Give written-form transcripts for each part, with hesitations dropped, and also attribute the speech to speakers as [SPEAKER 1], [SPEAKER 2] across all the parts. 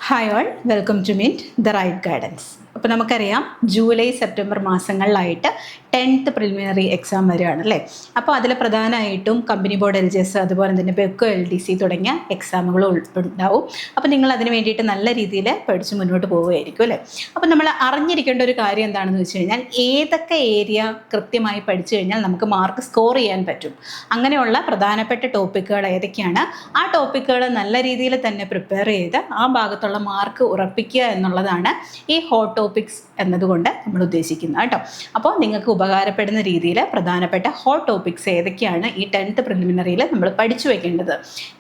[SPEAKER 1] Hi all, welcome to meet the right guidance. അപ്പോൾ നമുക്കറിയാം July September മാസങ്ങളിലായിട്ട് 10th preliminary exam വരികയാണ് അല്ലേ. അപ്പോൾ അതിൽ പ്രധാനമായിട്ടും കമ്പനി ബോർഡ് LGS അതുപോലെ തന്നെ ബെക്കോ LDC തുടങ്ങിയ എക്സാമുകൾ ഉണ്ടാവും. അപ്പോൾ നിങ്ങൾ അതിന് വേണ്ടിയിട്ട് നല്ല രീതിയിൽ പഠിച്ച് മുന്നോട്ട് പോവുകയായിരിക്കും അല്ലേ. അപ്പോൾ നമ്മൾ അറിഞ്ഞിരിക്കേണ്ട ഒരു കാര്യം എന്താണെന്ന് വെച്ച് കഴിഞ്ഞാൽ ഏതൊക്കെ ഏരിയ കൃത്യമായി പഠിച്ചു കഴിഞ്ഞാൽ നമുക്ക് മാർക്ക് സ്കോർ ചെയ്യാൻ പറ്റും, അങ്ങനെയുള്ള പ്രധാനപ്പെട്ട ടോപ്പിക്കുകൾ ഏതൊക്കെയാണ്, ആ ടോപ്പിക്കുകൾ നല്ല രീതിയിൽ തന്നെ പ്രിപ്പയർ ചെയ്ത് ആ ഭാഗത്തുള്ള മാർക്ക് ഉറപ്പിക്കുക എന്നുള്ളതാണ് ഈ ഹോട്ട് ടോപ്പിക്സ് എന്നതുകൊണ്ട് നമ്മൾ ഉദ്ദേശിക്കുന്നത് കേട്ടോ. അപ്പോൾ നിങ്ങൾക്ക് ഉപകാരപ്പെടുന്ന രീതിയിൽ പ്രധാനപ്പെട്ട ഹോട്ട് ടോപ്പിക്സ് ഏതൊക്കെയാണ് ഈ 10th പ്രിലിമിനറിയിൽ നമ്മൾ പഠിച്ചു വെക്കേണ്ടത്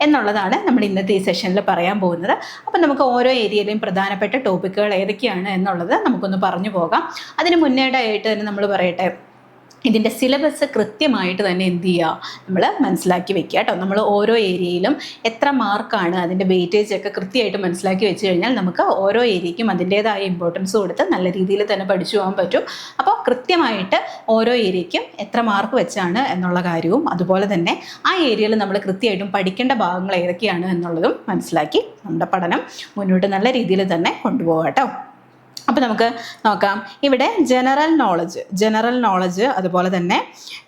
[SPEAKER 1] എന്നുള്ളതാണ് നമ്മൾ ഇന്നത്തെ ഈ സെഷനിൽ പറയാൻ പോകുന്നത്. അപ്പോൾ നമുക്ക് ഓരോ ഏരിയയിലെയും പ്രധാനപ്പെട്ട ടോപ്പിക്കുകൾ ഏതൊക്കെയാണ് എന്നുള്ളത് നമുക്കൊന്ന് പറഞ്ഞു പോകാം. അതിന് മുന്നേടായിട്ട് തന്നെ നമ്മൾ പറയട്ടെ, ഇതിൻ്റെ സിലബസ് കൃത്യമായിട്ട് തന്നെ എന്ത് ചെയ്യുക, നമ്മൾ മനസ്സിലാക്കി വെക്കുക കേട്ടോ. നമ്മൾ ഓരോ ഏരിയയിലും എത്ര മാർക്കാണ്, അതിൻ്റെ വെയിറ്റേജ് ഒക്കെ കൃത്യമായിട്ട് മനസ്സിലാക്കി വെച്ച് കഴിഞ്ഞാൽ നമുക്ക് ഓരോ ഏരിയയ്ക്കും അതിൻ്റേതായ ഇമ്പോർട്ടൻസ് കൊടുത്ത് നല്ല രീതിയിൽ തന്നെ പഠിച്ചു പോകാൻ പറ്റും. അപ്പോൾ കൃത്യമായിട്ട് ഓരോ ഏരിയയ്ക്കും എത്ര മാർക്ക് വെച്ചാണ് എന്നുള്ള കാര്യവും അതുപോലെ തന്നെ ആ ഏരിയയിൽ നമ്മൾ കൃത്യമായിട്ടും പഠിക്കേണ്ട ഭാഗങ്ങൾ ഏതൊക്കെയാണ് എന്നുള്ളതും മനസ്സിലാക്കി നമ്മുടെ പഠനം മുന്നോട്ട് നല്ല രീതിയിൽ തന്നെ കൊണ്ടുപോകാം കേട്ടോ. അപ്പോൾ നമുക്ക് നോക്കാം. ഇവിടെ ജനറൽ നോളജ് അതുപോലെ തന്നെ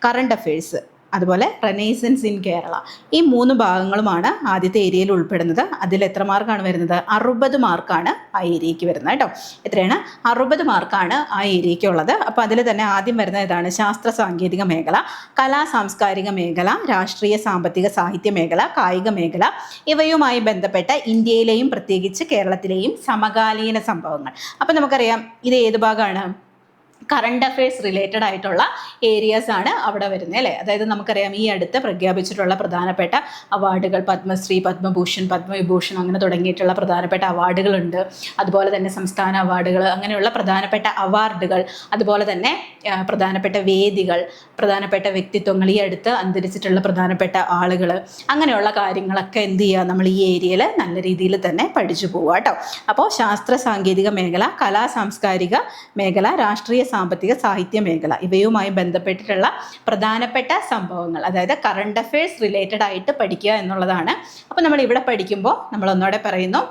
[SPEAKER 1] കറണ്ട് അഫയേഴ്സ് അതുപോലെ റെനൈസൻസ് ഇൻ കേരള, ഈ 3 ഭാഗങ്ങളുമാണ് ആദ്യത്തെ ഏരിയയിൽ ഉൾപ്പെടുന്നത്. അതിൽ എത്ര മാർക്കാണ് വരുന്നത്? 60 മാർക്കാണ് ആ ഏരിയയ്ക്ക് വരുന്നത് കേട്ടോ. എത്രയാണ്? 60 മാർക്കാണ് ആ ഏരിയയ്ക്ക് ഉള്ളത്. അപ്പോൾ അതിൽ തന്നെ ആദ്യം വരുന്ന ഇതാണ് ശാസ്ത്ര സാങ്കേതിക മേഖല, കലാ സാംസ്കാരിക മേഖല, രാഷ്ട്രീയ സാമ്പത്തിക സാഹിത്യ മേഖല, കായിക മേഖല, ഇവയുമായി ബന്ധപ്പെട്ട ഇന്ത്യയിലെയും പ്രത്യേകിച്ച് കേരളത്തിലെയും സമകാലീന സംഭവങ്ങൾ. അപ്പോൾ നമുക്കറിയാം ഇത് ഏത് ഭാഗമാണ്? കറണ്ട് അഫയേഴ്സ് റിലേറ്റഡ് ആയിട്ടുള്ള ഏരിയാസ് ആണ് അവിടെ വരുന്നത് അല്ലേ. അതായത് നമുക്കറിയാം ഈ അടുത്ത് പ്രഖ്യാപിച്ചിട്ടുള്ള പ്രധാനപ്പെട്ട അവാർഡുകൾ, പത്മശ്രീ, പത്മഭൂഷൺ, പത്മവിഭൂഷൺ അങ്ങനെ തുടങ്ങിയിട്ടുള്ള പ്രധാനപ്പെട്ട അവാർഡുകളുണ്ട്. അതുപോലെ തന്നെ സംസ്ഥാന അവാർഡുകൾ, അങ്ങനെയുള്ള പ്രധാനപ്പെട്ട അവാർഡുകൾ, അതുപോലെ തന്നെ പ്രധാനപ്പെട്ട വേദികൾ, പ്രധാനപ്പെട്ട വ്യക്തിത്വങ്ങൾ, ഈ അടുത്ത് അന്തരിച്ചിട്ടുള്ള പ്രധാനപ്പെട്ട ആളുകൾ, അങ്ങനെയുള്ള കാര്യങ്ങളൊക്കെ എന്ത് ചെയ്യുക, നമ്മൾ ഈ ഏരിയയിൽ നല്ല രീതിയിൽ തന്നെ പഠിച്ചു പോവുക കേട്ടോ. അപ്പോൾ ശാസ്ത്ര സാങ്കേതിക മേഖല, കലാ സാംസ്കാരിക മേഖല, രാഷ്ട്രീയ സാമ്പത്തിക സാഹിത്യ മേഖല, ഇവയുമായി ബന്ധപ്പെട്ടിട്ടുള്ള പ്രധാനപ്പെട്ട സംഭവങ്ങൾ, അതായത് കറണ്ട് അഫയേഴ്സ് റിലേറ്റഡ് ആയിട്ട് പഠിക്കുക എന്നുള്ളതാണ്. അപ്പോൾ നമ്മൾ ഇവിടെ പഠിക്കുമ്പോൾ നമ്മൾ ഒന്നുകൂടെ പറയുന്നു,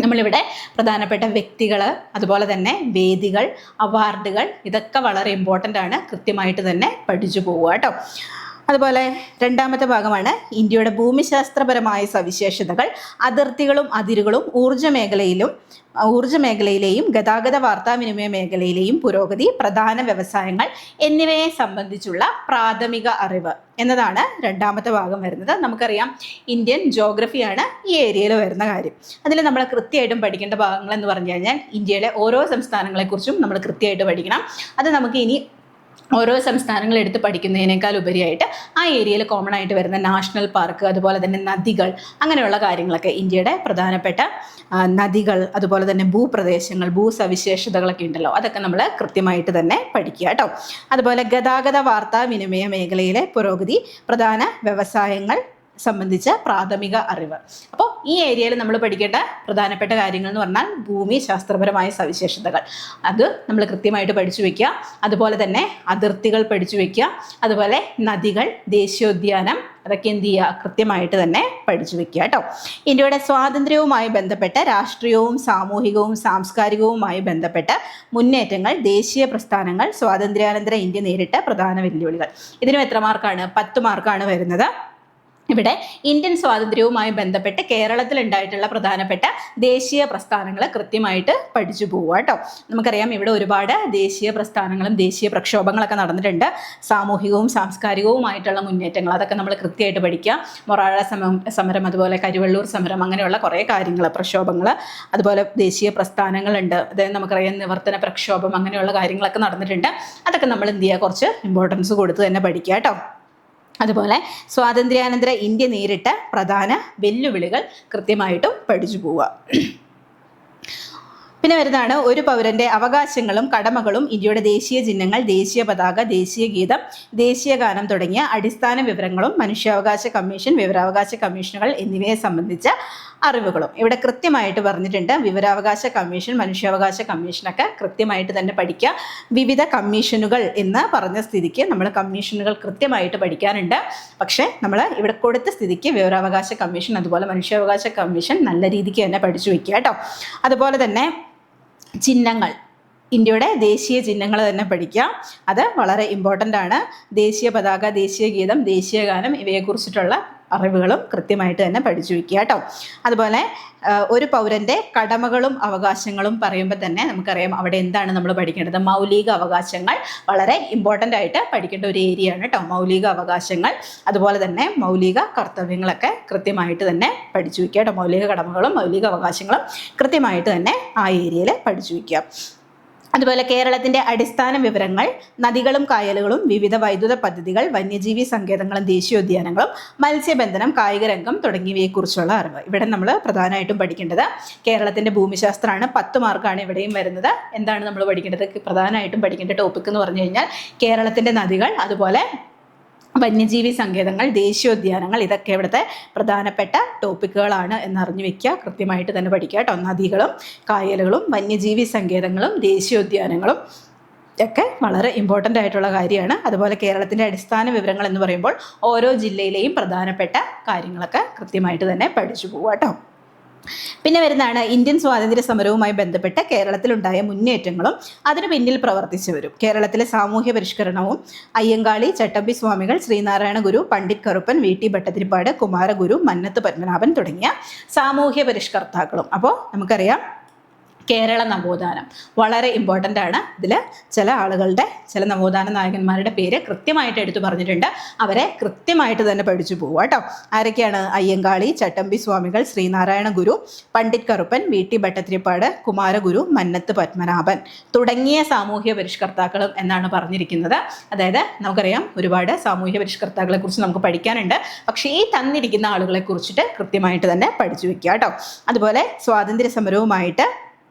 [SPEAKER 1] നമ്മളിവിടെ പ്രധാനപ്പെട്ട വ്യക്തികൾ, അതുപോലെ തന്നെ വേദികൾ, അവാർഡുകൾ, ഇതൊക്കെ വളരെ ഇമ്പോർട്ടൻ്റ് ആണ്, കൃത്യമായിട്ട് തന്നെ പഠിച്ചു പോവുക കേട്ടോ. അതുപോലെ രണ്ടാമത്തെ ഭാഗമാണ് ഇന്ത്യയുടെ ഭൂമിശാസ്ത്രപരമായ സവിശേഷതകൾ, അതിർത്തികളും അതിരുകളും, ഊർജ്ജ മേഖലയിലെയും ഗതാഗത വാർത്താവിനിമയ മേഖലയിലെയും പുരോഗതി, പ്രധാന വ്യവസായങ്ങൾ എന്നിവയെ സംബന്ധിച്ചുള്ള പ്രാഥമിക അറിവ് എന്നതാണ് രണ്ടാമത്തെ ഭാഗം വരുന്നത്. നമുക്കറിയാം ഇന്ത്യൻ ജോഗ്രഫിയാണ് ഈ ഏരിയയിൽ വരുന്ന കാര്യം. അതിൽ നമ്മൾ കൃത്യമായിട്ടും പഠിക്കേണ്ട ഭാഗങ്ങൾ എന്ന് പറഞ്ഞു കഴിഞ്ഞാൽ ഇന്ത്യയിലെ ഓരോ സംസ്ഥാനങ്ങളെക്കുറിച്ചും നമ്മൾ കൃത്യമായിട്ട് പഠിക്കണം. അത് നമുക്ക് ഇനി ഓരോ സംസ്ഥാനങ്ങൾ എടുത്ത് പഠിക്കുന്നതിനേക്കാൾ ഉപരിയായിട്ട് ആ ഏരിയയിൽ കോമൺ ആയിട്ട് വരുന്ന നാഷണൽ പാർക്ക്, അതുപോലെ തന്നെ നദികൾ, അങ്ങനെയുള്ള കാര്യങ്ങളൊക്കെ, ഇന്ത്യയുടെ പ്രധാനപ്പെട്ട നദികൾ, അതുപോലെ തന്നെ ഭൂപ്രദേശങ്ങൾ, ഭൂസവിശേഷതകളൊക്കെ ഉണ്ടല്ലോ, അതൊക്കെ നമ്മൾ കൃത്യമായിട്ട് തന്നെ പഠിക്കുക കേട്ടോ. അതുപോലെ ഗതാഗത വാർത്താവിനിമയ മേഖലയിലെ പുരോഗതി, പ്രധാന വ്യവസായങ്ങൾ സംബന്ധിച്ച പ്രാഥമിക അറിവ്. അപ്പോൾ ഈ ഏരിയയിൽ നമ്മൾ പഠിക്കേണ്ട പ്രധാനപ്പെട്ട കാര്യങ്ങൾ എന്ന് പറഞ്ഞാൽ ഭൂമി ശാസ്ത്രപരമായ സവിശേഷതകൾ, അത് നമ്മൾ കൃത്യമായിട്ട് പഠിച്ചു വയ്ക്കുക. അതുപോലെ തന്നെ അതിർത്തികൾ പഠിച്ചു വയ്ക്കുക. അതുപോലെ നദികൾ, ദേശീയോദ്യാനം, അതൊക്കെ എന്ത് ചെയ്യുക, കൃത്യമായിട്ട് തന്നെ പഠിച്ചു വയ്ക്കുക കേട്ടോ. ഇന്ത്യയുടെ സ്വാതന്ത്ര്യവുമായി ബന്ധപ്പെട്ട രാഷ്ട്രീയവും സാമൂഹികവും സാംസ്കാരികവുമായി ബന്ധപ്പെട്ട മുന്നേറ്റങ്ങൾ, ദേശീയ പ്രസ്ഥാനങ്ങൾ, സ്വാതന്ത്ര്യാനന്തര ഇന്ത്യ നേരിട്ട പ്രധാന വെല്ലുവിളികൾ, ഇതിനും എത്ര മാർക്കാണ്? 10 മാർക്കാണ് വരുന്നത്. ഇവിടെ ഇന്ത്യൻ സ്വാതന്ത്ര്യവുമായി ബന്ധപ്പെട്ട് കേരളത്തിൽ ഉണ്ടായിട്ടുള്ള പ്രധാനപ്പെട്ട ദേശീയ പ്രസ്ഥാനങ്ങൾ കൃത്യമായിട്ട് പഠിച്ചു പോവുക കേട്ടോ. നമുക്കറിയാം ഇവിടെ ഒരുപാട് ദേശീയ പ്രസ്ഥാനങ്ങളും ദേശീയ പ്രക്ഷോഭങ്ങളൊക്കെ നടന്നിട്ടുണ്ട്. സാമൂഹികവും സാംസ്കാരികവുമായിട്ടുള്ള മുന്നേറ്റങ്ങൾ, അതൊക്കെ നമ്മൾ കൃത്യമായിട്ട് പഠിക്കുക. മൊറാഴ സമരം, അതുപോലെ കരിവള്ളൂർ സമരം, അങ്ങനെയുള്ള കുറേ കാര്യങ്ങൾ, പ്രക്ഷോഭങ്ങൾ, അതുപോലെ ദേശീയ പ്രസ്ഥാനങ്ങളുണ്ട്. അതായത് നമുക്കറിയാം നിവർത്തന പ്രക്ഷോഭം, അങ്ങനെയുള്ള കാര്യങ്ങളൊക്കെ നടന്നിട്ടുണ്ട്. അതൊക്കെ നമ്മൾ എന്ത് ചെയ്യുക, കുറച്ച് ഇമ്പോർട്ടൻസ് കൊടുത്ത് തന്നെ പഠിക്കുക കേട്ടോ. അതുപോലെ സ്വാതന്ത്ര്യാനന്തര ഇന്ത്യ നേരിട്ട പ്രധാന വെല്ലുവിളികൾ കൃത്യമായിട്ടും പഠിച്ചു പോവുക. പിന്നെ വരുന്നതാണ് ഒരു പൗരൻ്റെ അവകാശങ്ങളും കടമകളും, ഇന്ത്യയുടെ ദേശീയ ചിഹ്നങ്ങൾ, ദേശീയ പതാക, ദേശീയ ഗീതം, ദേശീയ ഗാനം തുടങ്ങിയ അടിസ്ഥാന വിവരങ്ങളും, മനുഷ്യാവകാശ കമ്മീഷൻ, വിവരാവകാശ കമ്മീഷനുകൾ എന്നിവയെ സംബന്ധിച്ച അറിവുകളും. ഇവിടെ കൃത്യമായിട്ട് പറഞ്ഞിട്ടുണ്ട് വിവരാവകാശ കമ്മീഷൻ, മനുഷ്യാവകാശ കമ്മീഷനൊക്കെ കൃത്യമായിട്ട് തന്നെ പഠിക്കുക. വിവിധ കമ്മീഷനുകൾ എന്ന് പറഞ്ഞ സ്ഥിതിക്ക് നമ്മൾ കമ്മീഷനുകൾ കൃത്യമായിട്ട് പഠിക്കാനുണ്ട്. പക്ഷേ നമ്മൾ ഇവിടെ കൊടുത്ത സ്ഥിതിക്ക് വിവരാവകാശ കമ്മീഷൻ അതുപോലെ മനുഷ്യാവകാശ കമ്മീഷൻ നല്ല രീതിക്ക് തന്നെ പഠിച്ചു വയ്ക്കുക കേട്ടോ. അതുപോലെ തന്നെ ചിഹ്നങ്ങൾ, ഇന്ത്യയുടെ ദേശീയ ചിഹ്നങ്ങൾ തന്നെ പഠിക്കുക. അത് വളരെ ഇമ്പോർട്ടൻ്റ് ആണ്. ദേശീയ പതാക, ദേശീയ ഗീതം, ദേശീയ ഗാനം ഇവയെക്കുറിച്ചിട്ടുള്ള അറിവുകളും കൃത്യമായിട്ട് തന്നെ പഠിച്ചു വയ്ക്കുക കേട്ടോ. അതുപോലെ ഒരു പൗരൻ്റെ കടമകളും അവകാശങ്ങളും പറയുമ്പോൾ തന്നെ നമുക്കറിയാം അവിടെ എന്താണ് നമ്മൾ പഠിക്കേണ്ടത്. മൗലിക അവകാശങ്ങൾ വളരെ ഇമ്പോർട്ടൻ്റ് ആയിട്ട് പഠിക്കേണ്ട ഒരു ഏരിയ ആണ് കേട്ടോ. മൗലിക അവകാശങ്ങൾ അതുപോലെ തന്നെ മൗലിക കർത്തവ്യങ്ങളൊക്കെ കൃത്യമായിട്ട് തന്നെ പഠിച്ചു വയ്ക്കുക കേട്ടോ. മൗലിക കടമകളും മൗലിക അവകാശങ്ങളും കൃത്യമായിട്ട് തന്നെ ആ ഏരിയയിൽ പഠിച്ചു വയ്ക്കുക. അതുപോലെ കേരളത്തിൻ്റെ അടിസ്ഥാന വിവരങ്ങൾ, നദികളും കായലുകളും, വിവിധ വൈദ്യുത പദ്ധതികൾ, വന്യജീവി സങ്കേതങ്ങളും ദേശീയോദ്യാനങ്ങളും, മത്സ്യബന്ധനം, കായിക രംഗം തുടങ്ങിയവയെക്കുറിച്ചുള്ള അറിവ്. ഇവിടെ നമ്മൾ പ്രധാനമായിട്ടും പഠിക്കേണ്ടത് കേരളത്തിൻ്റെ ഭൂമിശാസ്ത്രമാണ്. 10 മാർക്കാണ് ഇവിടെയും വരുന്നത്. എന്താണ് നമ്മൾ പഠിക്കേണ്ടത്? പ്രധാനമായിട്ടും പഠിക്കേണ്ട ടോപ്പിക് എന്ന് പറഞ്ഞു കഴിഞ്ഞാൽ കേരളത്തിൻ്റെ നദികൾ, അതുപോലെ വന്യജീവി സങ്കേതങ്ങൾ, ദേശീയോദ്യാനങ്ങൾ, ഇതൊക്കെ ഇവിടുത്തെ പ്രധാനപ്പെട്ട ടോപ്പിക്കുകളാണ് എന്നറിഞ്ഞു വെക്കുക. കൃത്യമായിട്ട് തന്നെ പഠിക്കുക കേട്ടോ. നദികളും കായലുകളും വന്യജീവി സങ്കേതങ്ങളും ദേശീയോദ്യാനങ്ങളും ഒക്കെ വളരെ ഇമ്പോർട്ടൻ്റ് ആയിട്ടുള്ള കാര്യമാണ്. അതുപോലെ കേരളത്തിൻ്റെ അടിസ്ഥാന വിവരങ്ങൾ എന്ന് പറയുമ്പോൾ ഓരോ ജില്ലയിലെയും പ്രധാനപ്പെട്ട കാര്യങ്ങളൊക്കെ കൃത്യമായിട്ട് തന്നെ പഠിച്ചു പോവുക കേട്ടോ. പിന്നെ വരുന്നതാണ് ഇന്ത്യൻ സ്വാതന്ത്ര്യ സമരവുമായി ബന്ധപ്പെട്ട് കേരളത്തിലുണ്ടായ മുന്നേറ്റങ്ങളും അതിനു പിന്നിൽ പ്രവർത്തിച്ചവരും. കേരളത്തിലെ സാമൂഹ്യ പരിഷ്കരണവും അയ്യങ്കാളി, ചട്ടമ്പി സ്വാമികൾ, ശ്രീനാരായണ ഗുരു, പണ്ഡിറ്റ് കറുപ്പൻ, വി.ടി. ഭട്ടതിരിപ്പാട്, കുമാരഗുരു, മന്നത്ത് പത്മനാഭൻ തുടങ്ങിയ സാമൂഹ്യ പരിഷ്കർത്താക്കളും. അപ്പോൾ നമുക്കറിയാം കേരള നവോത്ഥാനം വളരെ ഇമ്പോർട്ടൻ്റ് ആണ്. ഇതിൽ ചില ആളുകളുടെ, ചില നവോത്ഥാന നായകന്മാരുടെ പേര് കൃത്യമായിട്ട് എടുത്തു പറഞ്ഞിട്ടുണ്ട്. അവരെ കൃത്യമായിട്ട് തന്നെ പഠിച്ചു പോവുക കേട്ടോ. ആരൊക്കെയാണ്? അയ്യങ്കാളി, ചട്ടമ്പി സ്വാമികൾ, ശ്രീനാരായണ ഗുരു, പണ്ഡിറ്റ് കറുപ്പൻ, വി.ടി. ഭട്ടതിരിപ്പാട്, കുമാരഗുരു, മന്നത്ത് പത്മനാഭൻ തുടങ്ങിയ സാമൂഹ്യ പരിഷ്കർത്താക്കളും എന്നാണ് പറഞ്ഞിരിക്കുന്നത്. അതായത് നമുക്കറിയാം ഒരുപാട് സാമൂഹ്യ പരിഷ്കർത്താക്കളെ കുറിച്ച് നമുക്ക് പഠിക്കാനുണ്ട്. പക്ഷേ ഈ തന്നിരിക്കുന്ന ആളുകളെ കുറിച്ചിട്ട് കൃത്യമായിട്ട് തന്നെ പഠിച്ചു വെക്കുക കേട്ടോ. അതുപോലെ സ്വാതന്ത്ര്യ സമരവുമായിട്ട്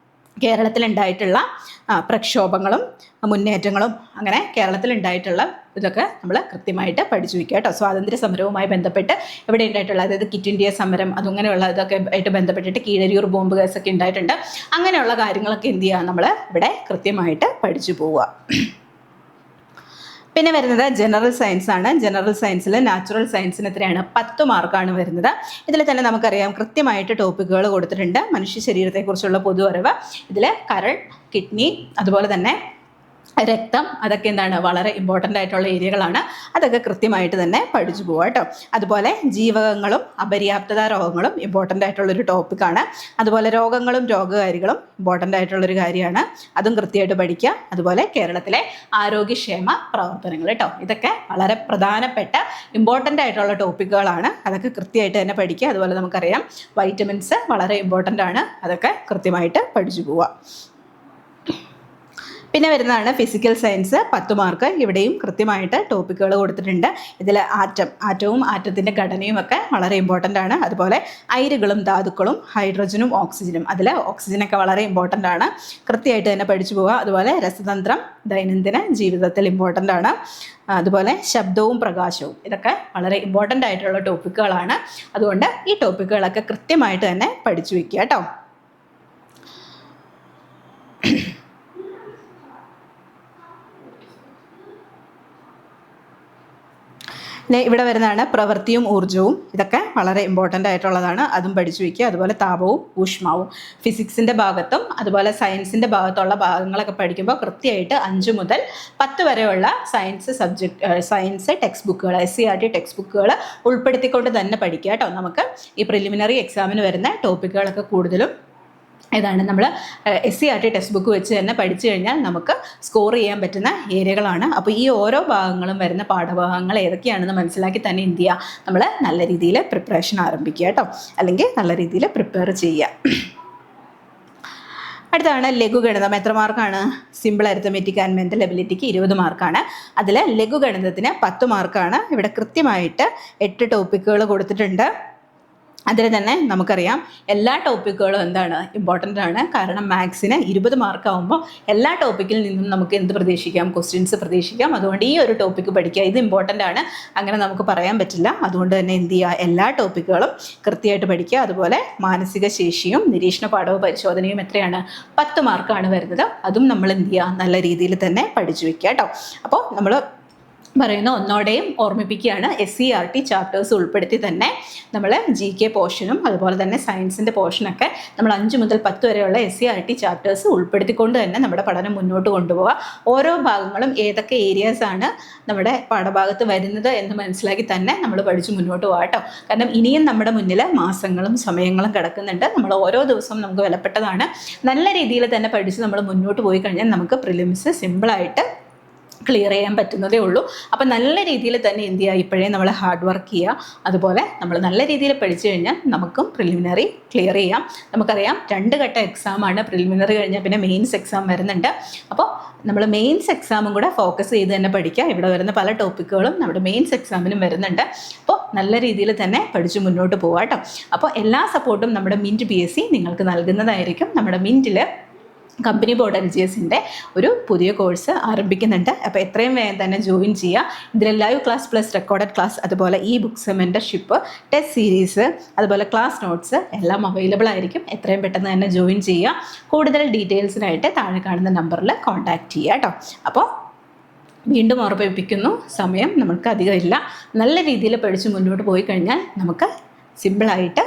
[SPEAKER 1] കേരളത്തിലുണ്ടായിട്ടുള്ള പ്രക്ഷോഭങ്ങളും മുന്നേറ്റങ്ങളും, അങ്ങനെ കേരളത്തിലുണ്ടായിട്ടുള്ള ഇതൊക്കെ നമ്മൾ കൃത്യമായിട്ട് പഠിച്ചു വയ്ക്കുക കേട്ടോ. സ്വാതന്ത്ര്യ സമരവുമായി ബന്ധപ്പെട്ട് ഇവിടെ ഉണ്ടായിട്ടുള്ള, അതായത് കിറ്റ് ഇന്ത്യ സമരം, അതങ്ങനെയുള്ള ഇതൊക്കെ ആയിട്ട് ബന്ധപ്പെട്ടിട്ട് കീഴരിയൂർ ബോംബ് കേസൊക്കെ ഉണ്ടായിട്ടുണ്ട്. അങ്ങനെയുള്ള കാര്യങ്ങളൊക്കെ എന്ത് ചെയ്യുക, നമ്മൾ ഇവിടെ കൃത്യമായിട്ട് പഠിച്ചു പോവുക. പിന്നെ വരുന്നത് ജനറൽ സയൻസ് ആണ്. ജനറൽ സയൻസിൽ നാച്ചുറൽ സയൻസിന് എത്രയാണ്? 10 മാർക്കാണ് വരുന്നത്. ഇതിൽ തന്നെ നമുക്കറിയാം കൃത്യമായിട്ട് ടോപ്പിക്കുകൾ കൊടുത്തിട്ടുണ്ട്. മനുഷ്യ ശരീരത്തെക്കുറിച്ചുള്ള പൊതു അറിവ്, ഇതിൽ കരൾ, കിഡ്നി, അതുപോലെ തന്നെ രക്തം, അതൊക്കെ എന്താണ് വളരെ ഇമ്പോർട്ടൻ്റ് ആയിട്ടുള്ള ഏരിയകളാണ്. അതൊക്കെ കൃത്യമായിട്ട് തന്നെ പഠിച്ചു പോവുക കേട്ടോ. അതുപോലെ ജീവകങ്ങളും അപര്യാപ്തത രോഗങ്ങളും ഇമ്പോർട്ടൻ്റ് ആയിട്ടുള്ളൊരു ടോപ്പിക്കാണ്. അതുപോലെ രോഗങ്ങളും രോഗകാരികളും ഇമ്പോർട്ടൻ്റ് ആയിട്ടുള്ളൊരു കാര്യമാണ്. അതും കൃത്യമായിട്ട് പഠിക്കുക. അതുപോലെ കേരളത്തിലെ ആരോഗ്യക്ഷേമ പ്രവർത്തനങ്ങൾ കേട്ടോ. ഇതൊക്കെ വളരെ പ്രധാനപ്പെട്ട ഇമ്പോർട്ടൻ്റ് ആയിട്ടുള്ള ടോപ്പിക്കുകളാണ്. അതൊക്കെ കൃത്യമായിട്ട് തന്നെ പഠിക്കുക. അതുപോലെ നമുക്കറിയാം വൈറ്റമിൻസ് വളരെ ഇമ്പോർട്ടൻ്റ് ആണ്. അതൊക്കെ കൃത്യമായിട്ട് പഠിച്ചു പോവുക. പിന്നെ വരുന്നതാണ് ഫിസിക്കൽ സയൻസ്, 10 മാർക്ക്. ഇവിടെയും കൃത്യമായിട്ട് ടോപ്പിക്കുകൾ കൊടുത്തിട്ടുണ്ട്. ഇതിൽ ആറ്റവും ആറ്റത്തിൻ്റെ ഘടനയും ഒക്കെ വളരെ ഇമ്പോർട്ടൻ്റ് ആണ്. അതുപോലെ അയിരുകളും ധാതുക്കളും ഹൈഡ്രജനും ഓക്സിജനും, അതിൽ ഓക്സിജനൊക്കെ വളരെ ഇമ്പോർട്ടൻ്റ് ആണ്. കൃത്യമായിട്ട് തന്നെ പഠിച്ചു പോവുക. അതുപോലെ രസതന്ത്രം ദൈനംദിന ജീവിതത്തിൽ ഇമ്പോർട്ടൻ്റ് ആണ്. അതുപോലെ ശബ്ദവും പ്രകാശവും, ഇതൊക്കെ വളരെ ഇമ്പോർട്ടൻ്റ് ആയിട്ടുള്ള ടോപ്പിക്കുകളാണ്. അതുകൊണ്ട് ഈ ടോപ്പിക്കുകളൊക്കെ കൃത്യമായിട്ട് തന്നെ പഠിച്ചു വയ്ക്കുക കേട്ടോ. ഇവിടെ വരുന്നതാണ് പ്രവൃത്തിയും ഊർജ്ജവും. ഇതൊക്കെ വളരെ ഇമ്പോർട്ടൻ്റ് ആയിട്ടുള്ളതാണ്. അതും പഠിച്ചു വയ്ക്കുക. അതുപോലെ താപവും ഊഷ്മാവും, ഫിസിക്സിൻ്റെ ഭാഗത്തും അതുപോലെ സയൻസിൻ്റെ ഭാഗത്തുള്ള ഭാഗങ്ങളൊക്കെ പഠിക്കുമ്പോൾ കൃത്യമായിട്ട് 5 മുതൽ 10 വരെയുള്ള സയൻസ് ടെക്സ്റ്റ് ബുക്കുകൾ, SCERT ടെക്സ്റ്റ് ബുക്കുകൾ ഉൾപ്പെടുത്തിക്കൊണ്ട് തന്നെ പഠിക്കുക കേട്ടോ. നമുക്ക് ഈ പ്രിലിമിനറി എക്സാമിന് വരുന്ന ടോപ്പിക്കുകളൊക്കെ കൂടുതലും ഇതാണ്. നമ്മൾ SCERT ടെക്സ്റ്റ് ബുക്ക് വെച്ച് തന്നെ പഠിച്ചു കഴിഞ്ഞാൽ നമുക്ക് സ്കോർ ചെയ്യാൻ പറ്റുന്ന ഏരിയകളാണ്. അപ്പോൾ ഈ ഓരോ ഭാഗങ്ങളും വരുന്ന പാഠഭാഗങ്ങൾ ഏതൊക്കെയാണെന്ന് മനസ്സിലാക്കി തന്നെ എന്ത് ചെയ്യുക, നമ്മൾ നല്ല രീതിയിൽ പ്രിപ്പറേഷൻ ആരംഭിക്കുക കേട്ടോ. അല്ലെങ്കിൽ നല്ല രീതിയിൽ പ്രിപ്പയർ ചെയ്യുക. അടുത്താണ് ലഘുഗണിതം. എത്ര മാർക്കാണ്? സിമ്പിൾ അരിത്തമെറ്റിക് ആൻഡ് മെൻ്റൽ എബിലിറ്റിക്ക് 20 മാർക്കാണ്. അതിൽ ലഘുഗണിതത്തിന് 10 മാർക്കാണ്. ഇവിടെ കൃത്യമായിട്ട് 8 ടോപ്പിക്കുകൾ കൊടുത്തിട്ടുണ്ട്. അതിൽ തന്നെ നമുക്കറിയാം എല്ലാ ടോപ്പിക്കുകളും എന്താണ് ഇമ്പോർട്ടൻ്റ് ആണ്. കാരണം മാത്സിന് 20 മാർക്ക് ആകുമ്പോൾ എല്ലാ ടോപ്പിക്കിൽ നിന്നും നമുക്ക് എന്ത് പ്രതീക്ഷിക്കാം, ക്വസ്റ്റ്യൻസ് പ്രതീക്ഷിക്കാം. അതുകൊണ്ട് ഈ ഒരു ടോപ്പിക്ക് പഠിക്കുക, ഇത് ഇമ്പോർട്ടൻ്റ് ആണ്, അങ്ങനെ നമുക്ക് പറയാൻ പറ്റില്ല. അതുകൊണ്ട് തന്നെ എന്ത് ചെയ്യുക, എല്ലാ ടോപ്പിക്കുകളും കൃത്യമായിട്ട് പഠിക്കുക. അതുപോലെ മാനസിക ശേഷിയും നിരീക്ഷണ പാഠവും പരിശോധനയും എത്രയാണ്, 10 മാർക്കാണ് വരുന്നത്. അതും നമ്മൾ എന്ത് ചെയ്യുക, നല്ല രീതിയിൽ തന്നെ പഠിച്ചു വെക്കുക കേട്ടോ. അപ്പോൾ നമ്മൾ പറയുന്ന ഒന്നോടെയും ഓർമ്മിപ്പിക്കുകയാണ്, SCERT ചാപ്റ്റേഴ്സ് ഉൾപ്പെടുത്തി തന്നെ നമ്മൾ GK പോർഷനും അതുപോലെ തന്നെ സയൻസിൻ്റെ പോർഷനൊക്കെ നമ്മൾ 5 മുതൽ 10 വരെയുള്ള SCERT ചാപ്റ്റേഴ്സ് ഉൾപ്പെടുത്തിക്കൊണ്ട് തന്നെ നമ്മുടെ പഠനം മുന്നോട്ട് കൊണ്ടുപോവുക. ഓരോ ഭാഗങ്ങളും ഏതൊക്കെ ഏരിയാസാണ് നമ്മുടെ പാഠഭാഗത്ത് വരുന്നത് എന്ന് മനസ്സിലാക്കി തന്നെ നമ്മൾ പഠിച്ച് മുന്നോട്ട് പോകാം കേട്ടോ. കാരണം ഇനിയും നമ്മുടെ മുന്നിൽ മാസങ്ങളും സമയങ്ങളും കിടക്കുന്നുണ്ട്. നമ്മൾ ഓരോ ദിവസവും നമുക്ക് വിലപ്പെട്ടതാണ്. നല്ല രീതിയിൽ തന്നെ പഠിച്ച് നമ്മൾ മുന്നോട്ട് പോയി കഴിഞ്ഞാൽ നമുക്ക് പ്രിലിംസ് സിമ്പിളായിട്ട് ക്ലിയർ ചെയ്യാൻ പറ്റുന്നതേ ഉള്ളൂ. അപ്പം നല്ല രീതിയിൽ തന്നെ എന്ത് ചെയ്യുക, ഇപ്പോഴേ നമ്മൾ ഹാർഡ് വർക്ക് ചെയ്യുക. അതുപോലെ നമ്മൾ നല്ല രീതിയിൽ പഠിച്ചു കഴിഞ്ഞാൽ നമുക്കും പ്രിലിമിനറി ക്ലിയർ ചെയ്യാം. നമുക്കറിയാം 2 ഘട്ട എക്സാമാണ്. പ്രിലിമിനറി കഴിഞ്ഞാൽ പിന്നെ മെയിൻസ് എക്സാം വരുന്നുണ്ട്. അപ്പോൾ നമ്മൾ മെയിൻസ് എക്സാമും കൂടെ ഫോക്കസ് ചെയ്ത് തന്നെ പഠിക്കുക. ഇവിടെ വരുന്ന പല ടോപ്പിക്കുകളും നമ്മുടെ മെയിൻസ് എക്സാമിനും വരുന്നുണ്ട്. അപ്പോൾ നല്ല രീതിയിൽ തന്നെ പഠിച്ച് മുന്നോട്ട് പോകാം കേട്ടോ. അപ്പോൾ എല്ലാ സപ്പോർട്ടും നമ്മുടെ മിൻറ്റ് PSC നിങ്ങൾക്ക് നൽകുന്നതായിരിക്കും. നമ്മുടെ മിൻറ്റിൽ കമ്പനി ബോർഡ് LGSൻ്റെ ഒരു പുതിയ കോഴ്സ് ആരംഭിക്കുന്നുണ്ട്. അപ്പോൾ എത്രയും വേഗം തന്നെ ജോയിൻ ചെയ്യുക. ഇതിൽ live class plus recorded class, അതുപോലെ ബുക്സ്, മെൻറ്റർഷിപ്പ്, ടെസ്റ്റ് സീരീസ്, അതുപോലെ ക്ലാസ് നോട്ട്സ് എല്ലാം അവൈലബിൾ ആയിരിക്കും. എത്രയും പെട്ടെന്ന് തന്നെ ജോയിൻ ചെയ്യുക. കൂടുതൽ ഡീറ്റെയിൽസിനായിട്ട് താഴെ കാണുന്ന നമ്പറിൽ കോൺടാക്റ്റ് ചെയ്യുക കേട്ടോ. അപ്പോൾ വീണ്ടും ഓർമ്മിപ്പിക്കുന്നു, സമയം നമുക്ക് അധികമില്ല. നല്ല രീതിയിൽ പഠിച്ച് മുന്നോട്ട് പോയി കഴിഞ്ഞാൽ നമുക്ക് സിമ്പിളായിട്ട്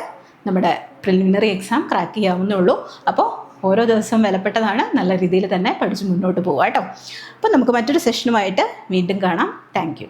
[SPEAKER 1] നമ്മുടെ പ്രിലിമിനറി എക്സാം ക്രാക്ക് ചെയ്യാവുന്നുള്ളൂ. അപ്പോൾ ഓരോ ദിവസവും വിലപ്പെട്ടതാണ്. നല്ല രീതിയിൽ തന്നെ പഠിച്ച് മുന്നോട്ട് പോകാം കേട്ടോ. അപ്പോൾ നമുക്ക് മറ്റൊരു സെഷനുമായിട്ട് വീണ്ടും കാണാം. Thank you.